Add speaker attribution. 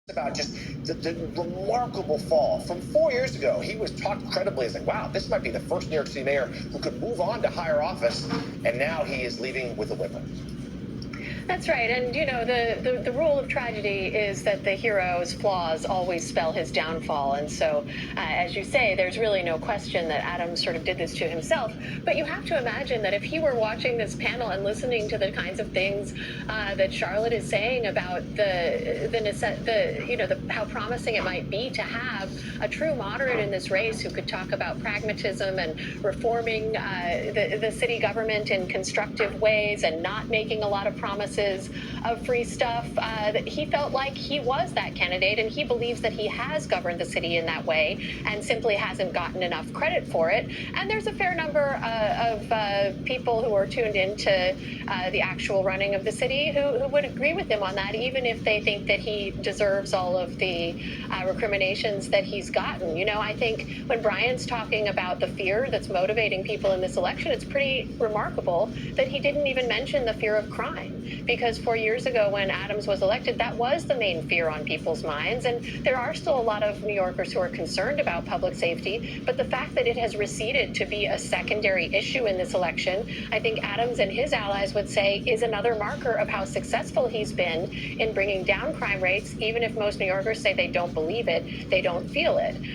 Speaker 1: About just the remarkable fall from 4 years ago. He was talked credibly as like, wow, this might be the first New York City mayor who could move on to higher office, and now he is leaving with a whimper.
Speaker 2: That's right. And, the rule of tragedy is that the hero's flaws always spell his downfall. And so, as you say, there's really no question that Adams sort of did this to himself. But you have to imagine that if he were watching this panel and listening to the kinds of things that Charlotte is saying about how promising it might be to have a true moderate in this race who could talk about pragmatism and reforming the city government in constructive ways and not making a lot of promises of free stuff, that he felt like he was that candidate, and he believes that he has governed the city in that way and simply hasn't gotten enough credit for it. And there's a fair number of people who are tuned into the actual running of the city who would agree with him on that, even if they think that he deserves all of the recriminations that he's gotten. I think when Brian's talking about the fear that's motivating people in this election, it's pretty remarkable that he didn't even mention the fear of crime. Because 4 years ago, when Adams was elected, that was the main fear on people's minds. And there are still a lot of New Yorkers who are concerned about public safety. But the fact that it has receded to be a secondary issue in this election, I think Adams and his allies would say is another marker of how successful he's been in bringing down crime rates. Even if most New Yorkers say they don't believe it, they don't feel it.